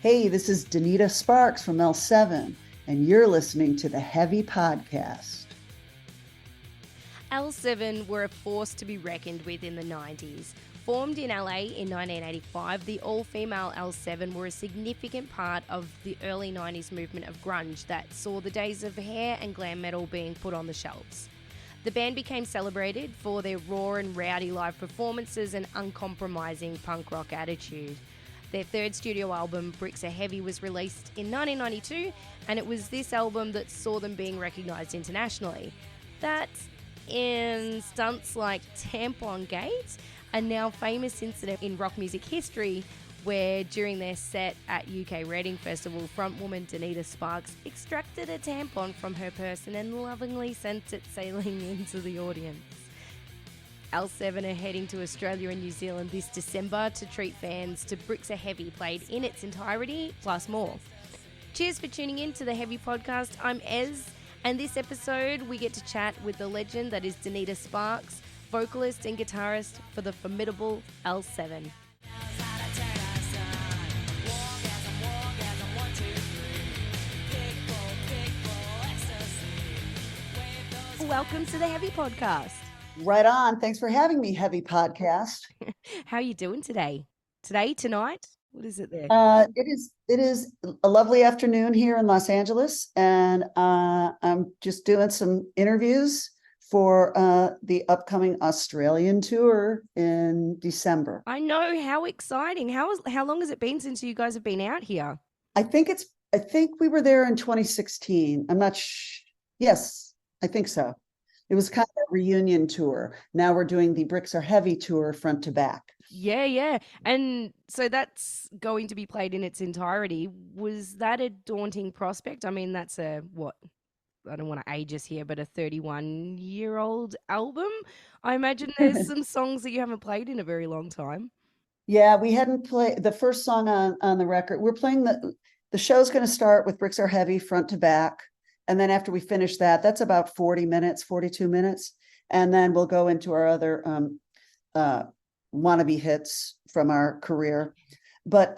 Hey, this is Donita Sparks from L7, and you're listening to the Heavy Podcast. L7 were a force to be reckoned with in the 90s. Formed in LA in 1985, the all-female L7 were a significant part of the early 90s movement of grunge that saw the days of hair and glam metal being put on the shelves. The band became celebrated for their raw and rowdy live performances and uncompromising punk rock attitude. Their third studio album, Bricks Are Heavy, was released in 1992, and it was this album that saw them being recognised internationally. That and stunts like Tampon-gate, a now famous incident in rock music history where during their set at UK Reading Festival, frontwoman Donita Sparks extracted a tampon from her person and lovingly sent it sailing into the audience. L7 are heading to Australia and New Zealand this December to treat fans to Bricks Are Heavy played in its entirety, plus more. Cheers for tuning in to the Heavy Podcast. I'm Ez, and this episode we get to chat with the legend that is Donita Sparks, vocalist and guitarist for the formidable L7. Welcome to the Heavy Podcast. Right on. Thanks for having me, Heavy Podcast. How are you doing today? Tonight? What is it there? It is a lovely afternoon here in Los Angeles, and I'm just doing some interviews for the upcoming Australian tour in December. I know, how exciting. How long has it been since you guys have been out here? I think we were there in 2016. I'm not yes, I think so. It was kind of a reunion tour. Now we're doing the Bricks Are Heavy tour front to back. Yeah. And so that's going to be played in its entirety. Was that a daunting prospect? I mean, that's I don't want to age us here, but a 31-year-old album. I imagine there's some songs that you haven't played in a very long time. Yeah, we hadn't played the first song on the record. We're playing the show's going to start with Bricks Are Heavy front to back. And then after we finish that's about 42 minutes. And then we'll go into our other wannabe hits from our career. But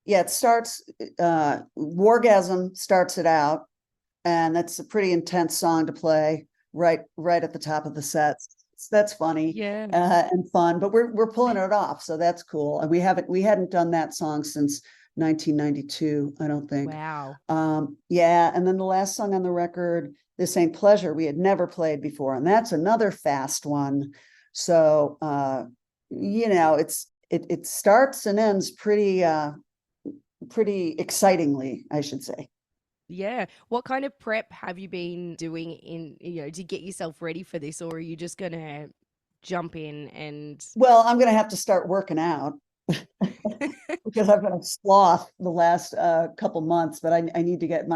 it starts, Wargasm starts it out. And that's a pretty intense song to play right at the top of the set. That's funny, and fun, but we're pulling it off. So that's cool. And we hadn't done that song since 1992, I don't think. Wow. And then the last song on the record, This Ain't Pleasure, we had never played before, and that's another fast one. So it starts and ends pretty excitingly, I should say. Yeah. What kind of prep have you been doing to get yourself ready for this, or are you just gonna jump in and? Well, I'm gonna have to start working out. Because I've been a sloth the last couple months, but I need to get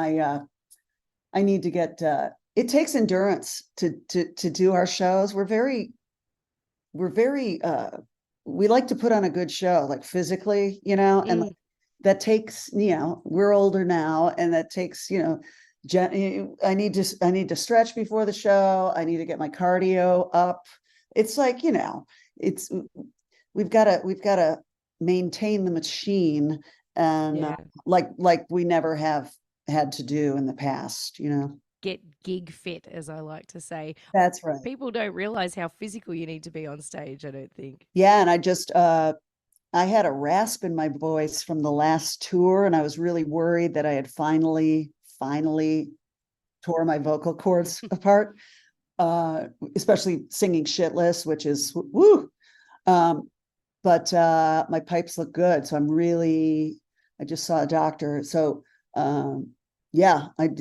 it takes endurance to do our shows. We like to put on a good show, like physically, and that takes, we're older now, and that takes, I need to stretch before the show. I need to get my cardio up. It's like, we've got to maintain the machine, and like we never have had to do in the past, Get gig fit, as I like to say. That's right. People don't realize how physical you need to be on stage, I don't think. Yeah, and I just I had a rasp in my voice from the last tour, and I was really worried that I had finally tore my vocal cords apart, especially singing shitless, which is woo. But my pipes look good, so I just saw a doctor. So but I've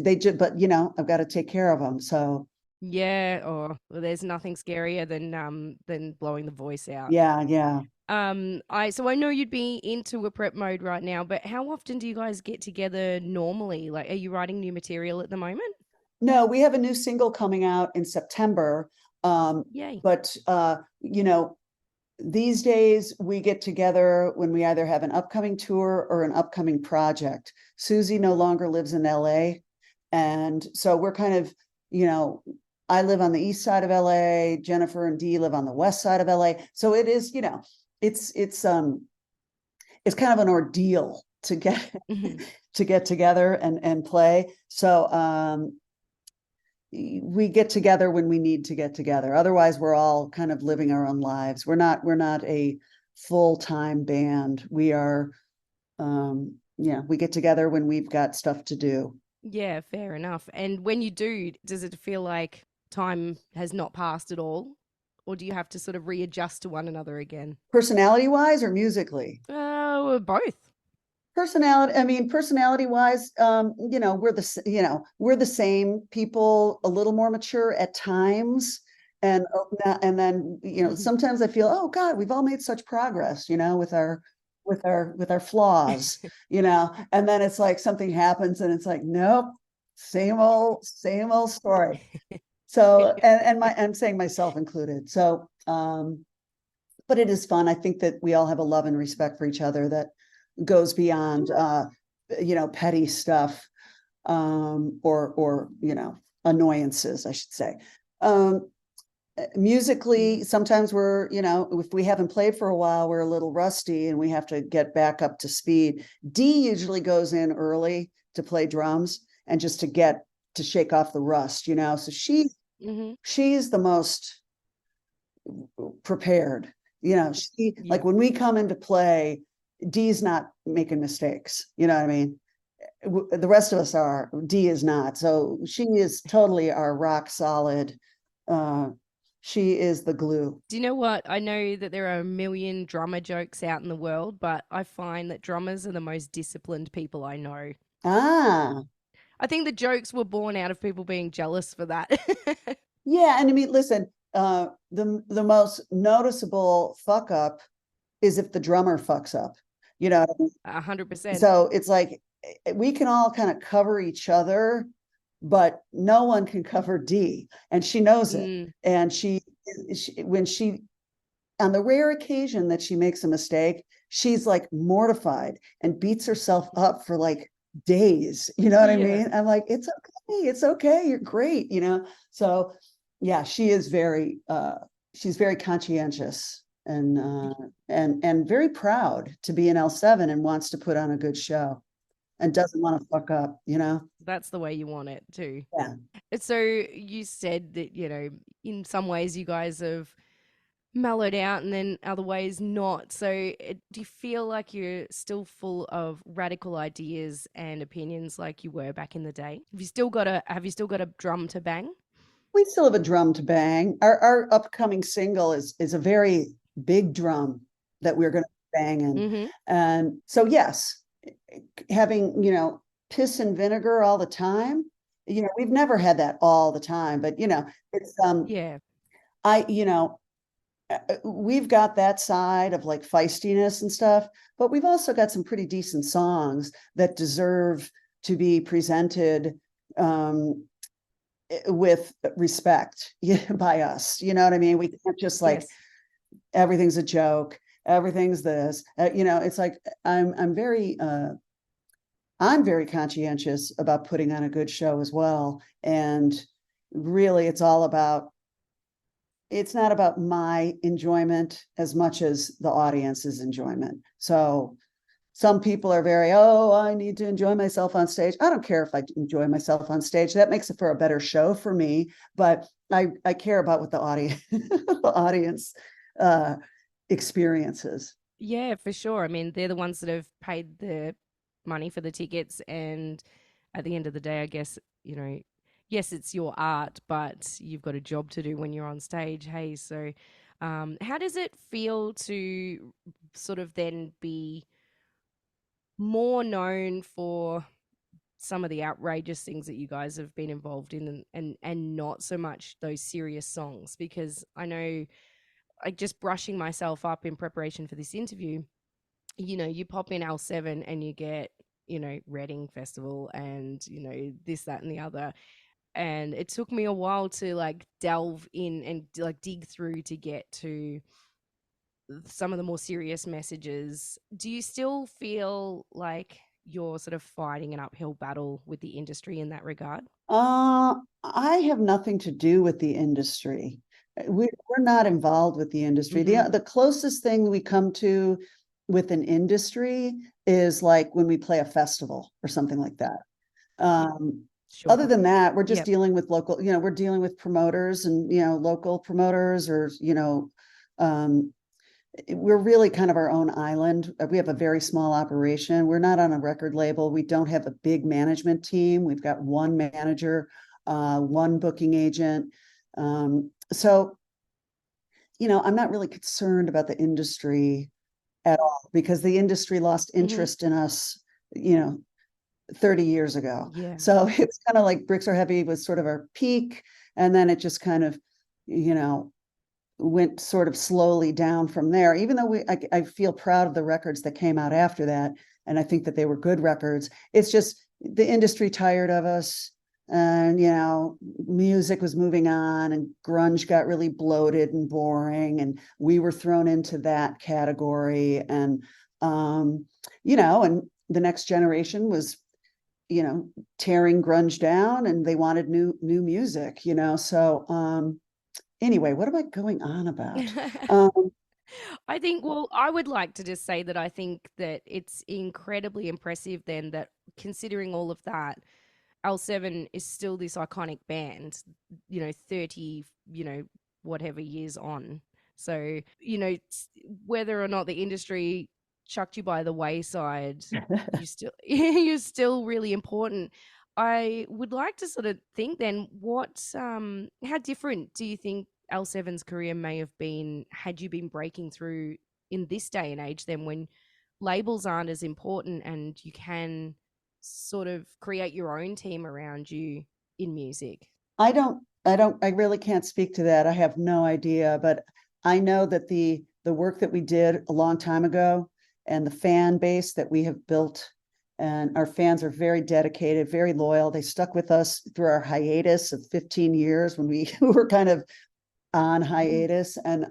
got to take care of them. So yeah, well, there's nothing scarier than blowing the voice out. Yeah. So I know you'd be into a prep mode right now, but how often do you guys get together normally? Like, are you writing new material at the moment? No, we have a new single coming out in September. Yay. But these days we get together when we either have an upcoming tour or an upcoming project. Susie no longer lives in LA. And so we're kind of, I live on the east side of LA, Jennifer and Dee live on the west side of LA. So it is, it's kind of an ordeal to get Mhm. to get together and play. So we get together when we need to get together. Otherwise, we're all kind of living our own lives. We're not a full-time band. We are yeah, we get together when we've got stuff to do. Yeah, fair enough. And when you do, does it feel like time has not passed at all? Or do you have to sort of readjust to one another again? Personality wise or musically? Both. Personality wise, we're the same people, a little more mature at times. And then, sometimes I feel, oh God, we've all made such progress, with our flaws, and then it's like something happens and it's like, nope, same old story. So, and I'm saying myself included. So, but it is fun. I think that we all have a love and respect for each other that goes beyond petty stuff, or annoyances, I should say. Musically, sometimes if we haven't played for a while, we're a little rusty and we have to get back up to speed. Dee usually goes in early to play drums and just to shake off the rust, so she's the most prepared. Like Yeah. when we come into play, Dee's not making mistakes. You know what I mean? The rest of us are. Dee is not. So she is totally our rock solid. She is the glue. Do you know what? I know that there are a million drummer jokes out in the world, but I find that drummers are the most disciplined people I know. Ah, I think the jokes were born out of people being jealous for that. yeah. And I mean, listen, the most noticeable fuck up is if the drummer fucks up. You know what I mean? 100%. So it's like we can all kind of cover each other, but no one can cover Dee, and she knows it. Mm, And when she, on the rare occasion that she makes a mistake, she's like mortified and beats herself up for like days. You know what I yeah. mean? I'm like, it's okay, you're great. So yeah, she's very conscientious and very proud to be an L7 and wants to put on a good show and doesn't want to fuck up. That's the way you want it too. Yeah. So you said that, in some ways you guys have mellowed out and then other ways not. So do you feel like you're still full of radical ideas and opinions like you were back in the day? Have you still got a drum to bang? We still have a drum to bang. Our upcoming single is a very big drum that we're going to be banging. Mm-hmm. And so, yes, having, piss and vinegar all the time, we've never had that all the time, but, it's, Yeah. I, we've got that side of like feistiness and stuff, but we've also got some pretty decent songs that deserve to be presented, with respect by us. You know what I mean? We can't just like Yes. everything's a joke, everything's this. It's like I'm very conscientious about putting on a good show as well. And really, it's not about my enjoyment as much as the audience's enjoyment. So some people are I need to enjoy myself on stage. I don't care if I enjoy myself on stage. That makes it for a better show for me. But I care about what the audience the audience experiences. Yeah, for sure. I mean, they're the ones that have paid the money for the tickets. And at the end of the day, I guess, yes, it's your art, but you've got a job to do when you're on stage. Hey, so how does it feel to sort of then be more known for some of the outrageous things that you guys have been involved in, and not so much those serious songs? Because I know, like, just brushing myself up in preparation for this interview, you pop in L7 and you get, Reading Festival and, this, that, and the other. And it took me a while to like delve in and like dig through to get to some of the more serious messages. Do you still feel like you're sort of fighting an uphill battle with the industry in that regard? I have nothing to do with the industry. We're not involved with the industry. Mm-hmm. The closest thing we come to with an industry is like when we play a festival or something like that. Other Sure. than that, we're just Yep. dealing with local, we're dealing with promoters and, local promoters or, we're really kind of our own island. We have a very small operation. We're not on a record label. We don't have a big management team. We've got one manager, one booking agent. So, I'm not really concerned about the industry at all because the industry lost Hmm. interest in us, 30 years ago. Yeah. So it's kind of like Bricks Are Heavy was sort of our peak. And then it just kind of, went sort of slowly down from there, even though I feel proud of the records that came out after that. And I think that they were good records. It's just the industry tired of us. And, music was moving on and grunge got really bloated and boring. And we were thrown into that category. And, and the next generation was, tearing grunge down and they wanted new music, so anyway, what am I going on about? I think, well, I would like to just say that I think that it's incredibly impressive then that considering all of that, L7 is still this iconic band, 30, whatever years on. So, whether or not the industry chucked you by the wayside, you still you're still really important. I would like to sort of think then how different do you think L7's career may have been had you been breaking through in this day and age then when labels aren't as important and you can sort of create your own team around you in music? I really can't speak to that. I have no idea, but I know that the work that we did a long time ago and the fan base that we have built, and our fans are very dedicated, very loyal. They stuck with us through our hiatus of 15 years when we were kind of on Mhm. hiatus. And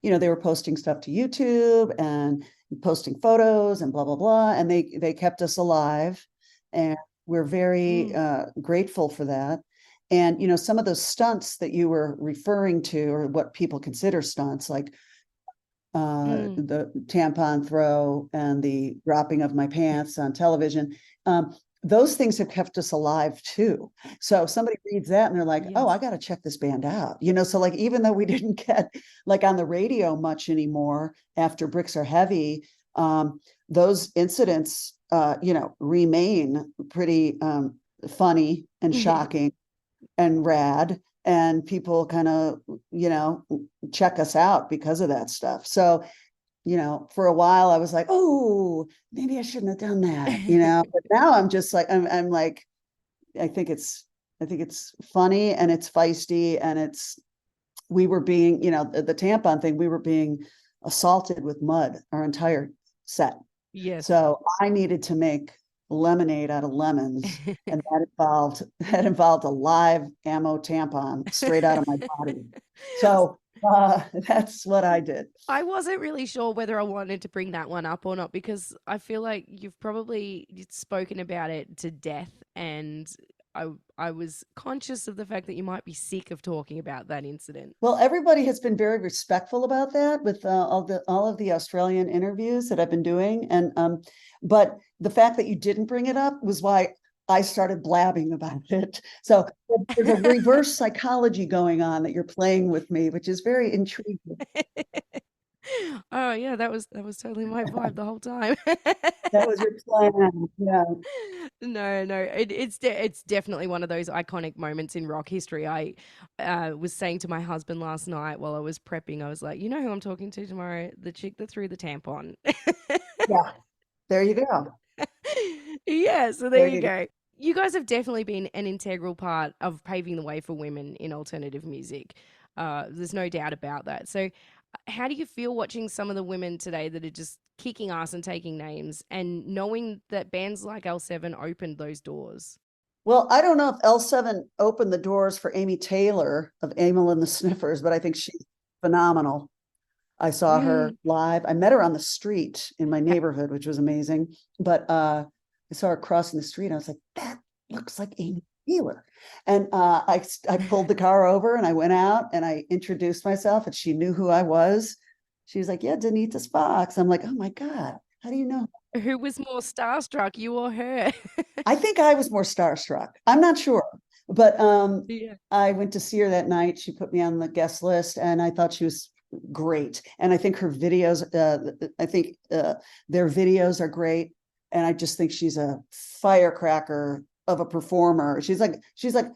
they were posting stuff to YouTube and posting photos and blah blah blah, and they kept us alive, and we're very Mm. grateful for that. And some of those stunts that you were referring to, or what people consider stunts, like Mm. the tampon throw and the dropping of my pants on television. Those things have kept us alive too. So if somebody reads that and they're like, oh, I Yes. got to check this band out. So like, even though we didn't get like on the radio much anymore after Bricks Are Heavy, those incidents, remain pretty funny and shocking and rad. And people kind of, check us out because of that stuff. So, for a while I was like, oh, maybe I shouldn't have done that, but now I'm just like, I'm like, I think it's, funny and it's feisty and we were being, the tampon thing, we were being assaulted with mud our entire set. Yes. So I needed to make lemonade out of lemons, and that involved a live ammo tampon straight out of my body. So that's what I did. I wasn't really sure whether I wanted to bring that one up or not because I feel like you've probably spoken about it to death, and I was conscious of the fact that you might be sick of talking about that incident. Well, everybody has been very respectful about that with all of the Australian interviews that I've been doing, and but the fact that you didn't bring it up was why I started blabbing about it. So there's a reverse psychology going on that you're playing with me, which is very intriguing. Oh yeah, that was totally my vibe the whole time. That was your plan, yeah. No, no, it's definitely one of those iconic moments in rock history. I was saying to my husband last night while I was prepping, I was like, you know who I'm talking to tomorrow? The chick that threw the tampon. Yeah, there you go. Yeah, so there There you you go. go. You guys have definitely been an integral part of paving the way for women in alternative music. There's no doubt about that. So, how do you feel watching some of the women today that are just kicking ass and taking names and knowing that bands like L7 opened those doors? Well, I don't know if L7 opened the doors for Amy Taylor of Emil and the Sniffers, but I think she's phenomenal. I saw her Mm. live. I met her on the street in my neighborhood, which was amazing. But I saw her crossing the street. I was like, that looks like Amy Taylor. And I pulled the car over and I went out and I introduced myself and she knew who I was. she was like, yeah, Donita Sparks. I'm like, oh my God, how do you know? Who was more starstruck, you or her? I think I was more starstruck. I'm not sure, but Yeah. I went to see her that night. She put me on the guest list, and I thought she was great. And I think her videos, I think their videos are great. And I just think she's a firecracker of a performer. She's like she's like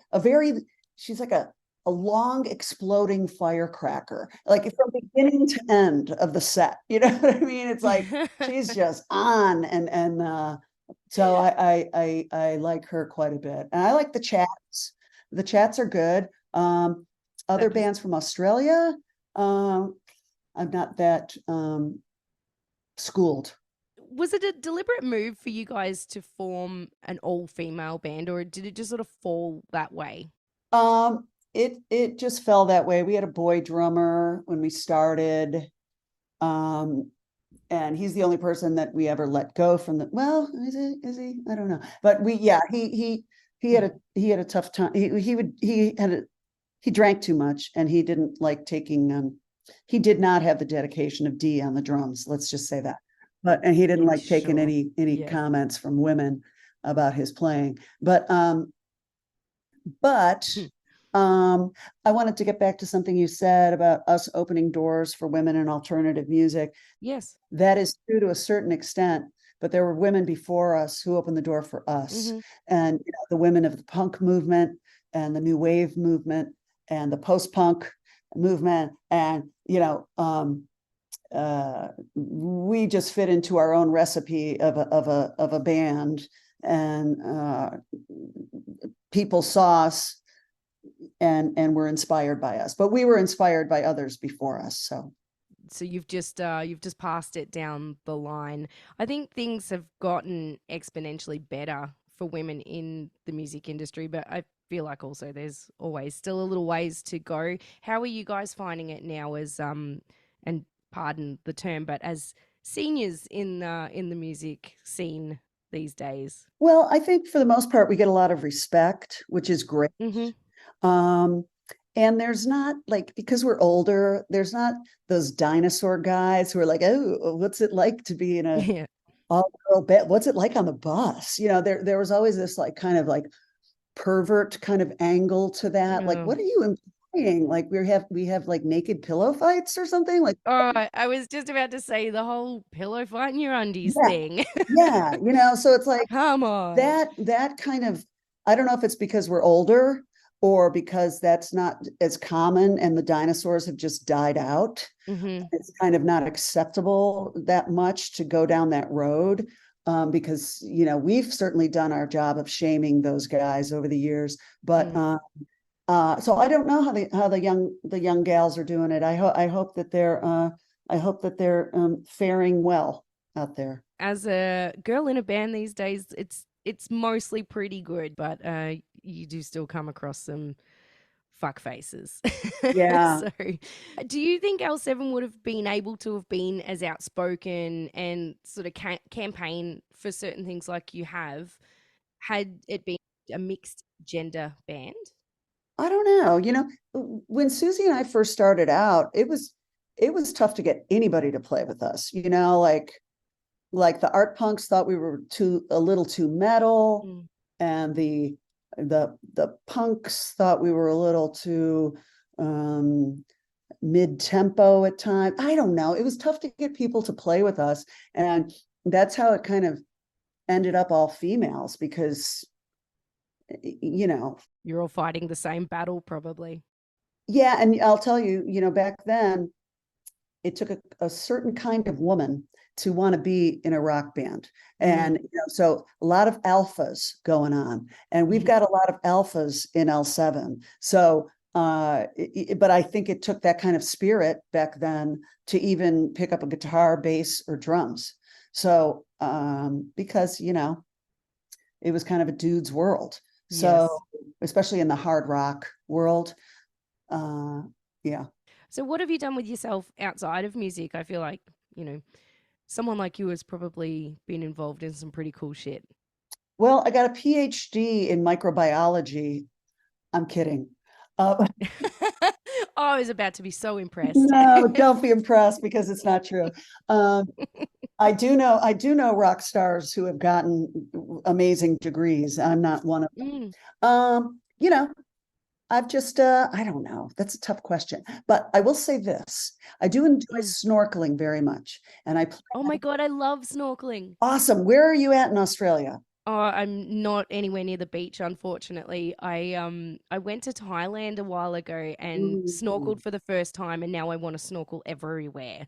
a long exploding firecracker, like from beginning to end of the set. You know what I mean? It's like she's just on and so I like her quite a bit, and I like the chats. The chats are good. Other That is, bands from Australia, I'm not that schooled. was it a deliberate move for you guys to form an all-female band, or did it just sort of fall that way? It just fell that way. We had a boy drummer when we started. Um, and he's the only person that we ever let go from the, well, is he I don't know, but we, yeah, he had a tough time. He drank too much, and he didn't like taking he did not have the dedication of D on the drums, let's just say that. But and he didn't Yeah, like taking sure. any Yeah. comments from women about his playing. But um, I wanted to get back to something you said about us opening doors for women in alternative music. Yes. That is true to a certain extent, but there were women before us who opened the door for us. Hmm. And the women of the punk movement and the new wave movement and the post-punk movement, and we just fit into our own recipe of a band, and people saw us and were inspired by us, but we were inspired by others before us. So you've just passed it down the line. I think things have gotten exponentially better for women in the music industry, but I feel like also there's always still a little ways to go. How are you guys finding it now as and pardon the term, but as seniors in the music scene these days? Well, I think for the most part we get a lot of respect, which is great. Mhm. um and there's not, like, because we're older, there's not those dinosaur guys who are like, oh, what's it like to be in a Yeah. all girl band, what's it like on the bus? There was always this like kind of like pervert kind of angle to that. Like, Oh. what are you implying? Like we have like naked pillow fights or something? Like, Oh, I was just about to say the whole pillow fight in your undies yeah, thing. yeah, so it's like Come on. that kind of, I don't know if it's because we're older or because that's not as common and the dinosaurs have just died out. Mhm. It's kind of not acceptable that much to go down that road, because we've certainly done our job of shaming those guys over the years. But Mm. so I don't know how the young gals are doing it. I hope that they're faring well out there. As a girl in a band these days, it's mostly pretty good, but you do still come across some fuck faces. Yeah. So, do you think L7 would have been able to have been as outspoken and sort of campaign for certain things like you have, had it been a mixed gender band? I don't know. When Susie and I first started out, it was tough to get anybody to play with us. Like the art punks thought we were a little too metal, Mm. and the punks thought we were a little too um mid-tempo at times. I don't know. It was tough to get people to play with us, and that's how it kind of ended up all females, because you know You're all fighting the same battle, probably. yeah. And I'll tell you, back then it took a certain kind of woman to want to be in a rock band. Mm. And so a lot of alphas going on, and we've got a lot of alphas in L7. So but I think it took that kind of spirit back then to even pick up a guitar, bass, or drums. So because it was kind of a dude's world. So Yes. especially in the hard rock world. uh yeah. So, what have you done with yourself outside of music? I feel like, you know, someone like you has probably been involved in some pretty cool shit. Well, I got a PhD in microbiology. I'm kidding. Uh, I was about to be so impressed. No, don't be impressed because it's not true. Um, I do know rock stars who have gotten amazing degrees. I'm not one of Mm, them. You know, I've just I don't know. That's a tough question. But I will say this. I do enjoy mm. snorkeling very much. And I Oh my God, I love snorkeling. awesome. Where are you at in Australia? Oh, I'm not anywhere near the beach, unfortunately. I went to Thailand a while ago and Ooh, snorkeled for the first time, and now I want to snorkel everywhere.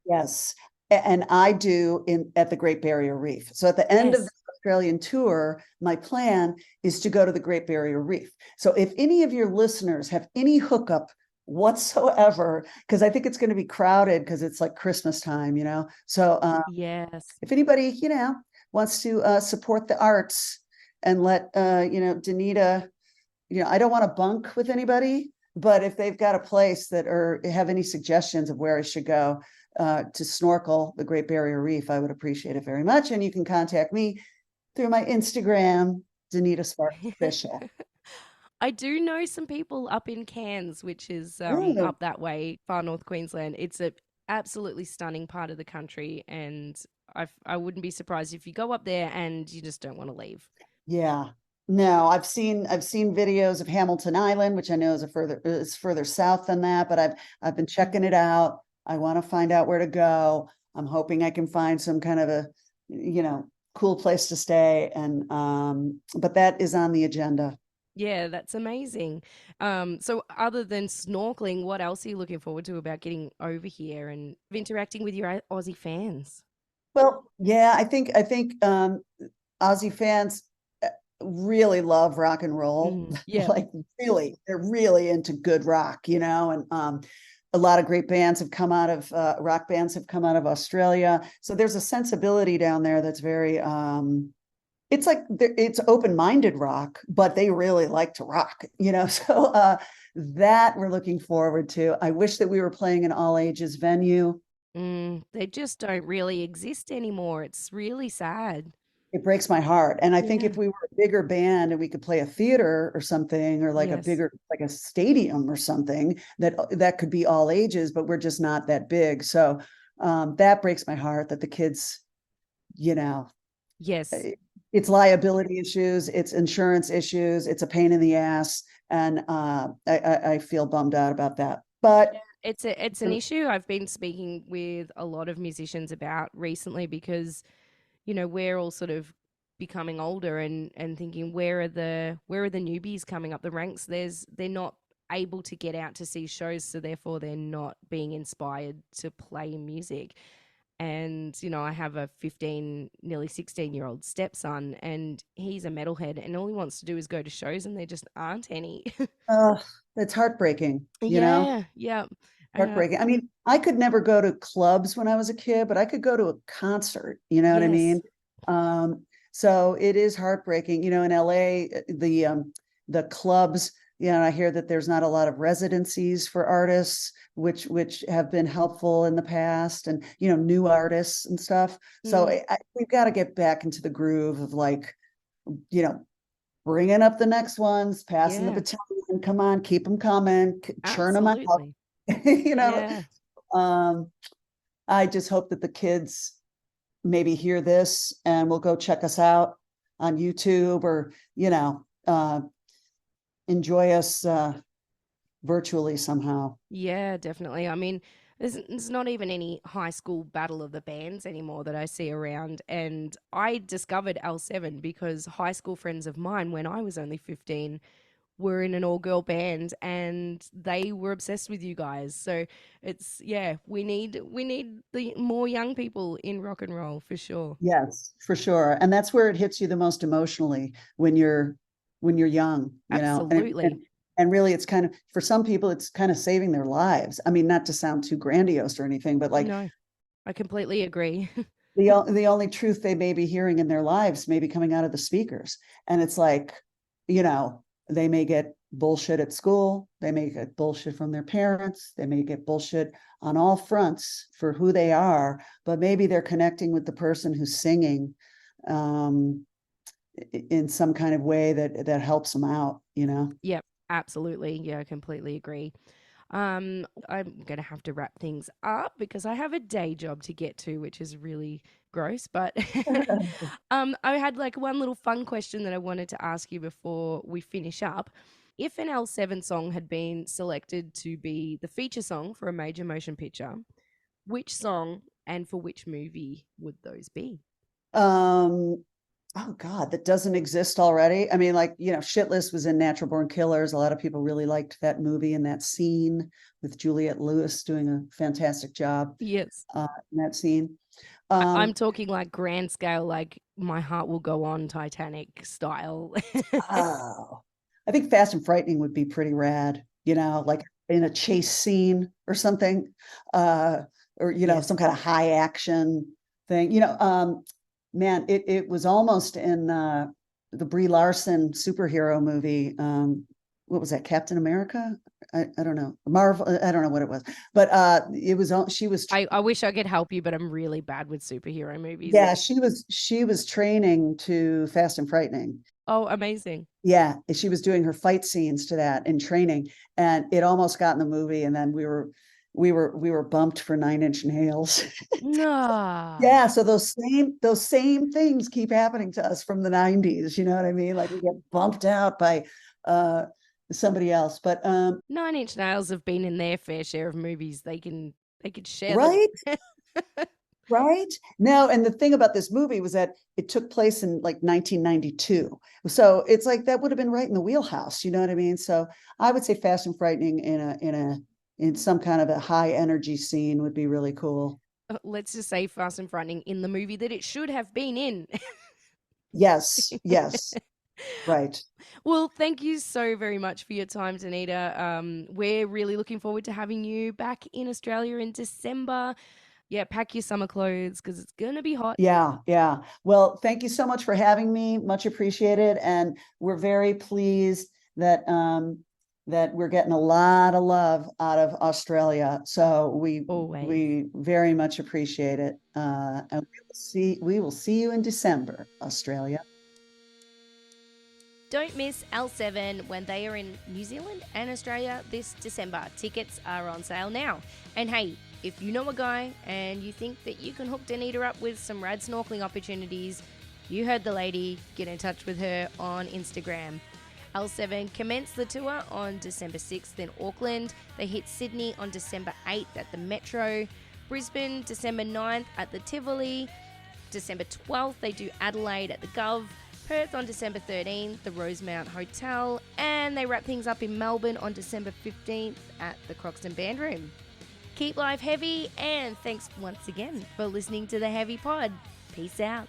yes. And I do in at the Great Barrier Reef. So at the end of the Yes. Australian tour, my plan is to go to the Great Barrier Reef. So if any of your listeners have any hookup whatsoever, because I think it's going to be crowded because it's like Christmas time, you know. So Yes. if anybody, you know, wants to support the arts and let you know, Donita, you know, I don't want to bunk with anybody, but if they've got a place that or have any suggestions of where I should go to snorkel the Great Barrier Reef, I would appreciate it very much. And you can contact me through my Instagram, Donita Sparks Official. I do know some people up in Cairns, which is Oh, up that way, far north Queensland. It's a absolutely stunning part of the country, and I wouldn't be surprised if you go up there and you just don't want to leave. yeah. No, I've seen videos of Hamilton Island, which I know is further south than that, but I've been Mm. checking it out. I want to find out where to go. I'm hoping I can find some kind of a, you know, cool place to stay. And but that is on the agenda. Yeah, that's amazing. So other than snorkeling, what else are you looking forward to about getting over here and interacting with your Aussie fans? Well, yeah, I think Aussie fans really love rock and roll. Mm, yeah. Like really, they're really into good rock, you know, and a lot of great bands have come out of rock bands have come out of Australia. So there's a sensibility down there that's very it's like it's open-minded rock, but they really like to rock, you know. So that we're looking forward to. I wish that we were playing an all ages venue. They just don't really exist anymore. It's really sad. It breaks my heart. And I think Yeah. if we were a bigger band and we could play a theater or something, or like a Yes. bigger, like a stadium or something, that could be all ages, but we're just not that big. So that breaks my heart that the kids, you know, Yes. it's liability issues, it's insurance issues, it's a pain in the ass, and I feel bummed out about that. But It's an issue I've been speaking with a lot of musicians about recently because, we're all sort of becoming older and thinking where are the newbies coming up the ranks? They're not able to get out to see shows, so therefore they're not being inspired to play music. And, I have a 15, nearly 16-year-old stepson, and he's a metalhead, and all he wants to do is go to shows, and there just aren't any. it's heartbreaking, you know. Yeah, yeah. Uh, Heartbreaking. I mean, I could never go to clubs when I was a kid, but I could go to a concert, you know what I yes. mean? So it is heartbreaking. You know, in LA, the clubs, you know, I hear that there's not a lot of residencies for artists, which have been helpful in the past, and you know, new artists and stuff. So Mm, we've got to get back into the groove of like, you know, bringing up the next ones, passing the yeah, baton. Come on, keep them coming, churn them out. absolutely. You know, Yeah. um, I just hope that the kids maybe hear this and will go check us out on YouTube or, you know, enjoy us virtually somehow. Yeah, definitely. I mean, there's not even any high school battle of the bands anymore that I see around. And I discovered L7 because high school friends of mine, when I was only 15, were in an all girl band and they were obsessed with you guys. So yeah, we need the more young people in rock and roll for sure. Yes, for sure. And that's where it hits you the most emotionally when you're young, you know. Absolutely. And really it's kind of for some people it's kind of saving their lives. I mean, not to sound too grandiose or anything, but like No, I completely agree. the only truth they may be hearing in their lives may be coming out of the speakers. And it's like, you know, they may get bullshit at school, they may get bullshit from their parents, they may get bullshit on all fronts for who they are, but maybe they're connecting with the person who's singing um, in some kind of way that helps them out, you know. Yep, absolutely. Yeah, I completely agree. I'm going to have to wrap things up because I have a day job to get to, which is really gross. But I had like one little fun question that I wanted to ask you before we finish up. If an L7 song had been selected to be the feature song for a major motion picture, which song and for which movie would those be? Um, oh God, that doesn't exist already. I mean, like, Shitless was in Natural Born Killers. A lot of people really liked that movie and that scene with Juliette Lewis doing a fantastic job Yes. in that scene. I'm talking like grand scale, like My Heart Will Go On Titanic style. Oh, I think Fast and Frightening would be pretty rad, like in a chase scene or something, or Yes. some kind of high action thing. Man, it was almost in the Brie Larson superhero movie. What was that? Captain America? I don't know. Marvel. I don't know what it was, but it was. She was. I wish I could help you, but I'm really bad with superhero movies. Yeah, she was training to Fast and Frightening. Oh, amazing. Yeah, she was doing her fight scenes to that in training, and it almost got in the movie, and then we were bumped for 9 Inch Nails. Nah. Yeah, so those same things keep happening to us from the 90s, you know what I mean? Like we get bumped out by uh somebody else. But 9 Inch Nails have been in their fair share of movies. They could share the right, right. No, and the thing about this movie was that it took place in like 1992. So it's like that would have been right in the wheelhouse, you know what I mean? So I would say Fast and Frightening in some kind of a high energy scene would be really cool. let's just say Fast and Frightening in the movie that it should have been in. Yes, yes, right. Well, thank you so very much for your time, Donita. We're really looking forward to having you back in Australia in December. Yeah, pack your summer clothes because it's going to be hot. Yeah, yeah. Well, thank you so much for having me. Much appreciated. And we're very pleased that we're getting a lot of love out of Australia. So we Always. we very much appreciate it. And we will see you in December, Australia. Don't miss L7 when they are in New Zealand and Australia this December. Tickets are on sale now. And hey, if you know a guy and you think that you can hook Donita up with some rad snorkeling opportunities, you heard the lady, get in touch with her on Instagram. L7 commenced the tour on December 6th in Auckland. They hit Sydney on December 8th at the Metro. Brisbane, December 9th at the Tivoli. December 12th, they do Adelaide at the Gov. Perth on December 13th, the Rosemount Hotel. And they wrap things up in Melbourne on December 15th at the Croxton Band Room. Keep life heavy, and thanks once again for listening to the Heavy Pod. Peace out.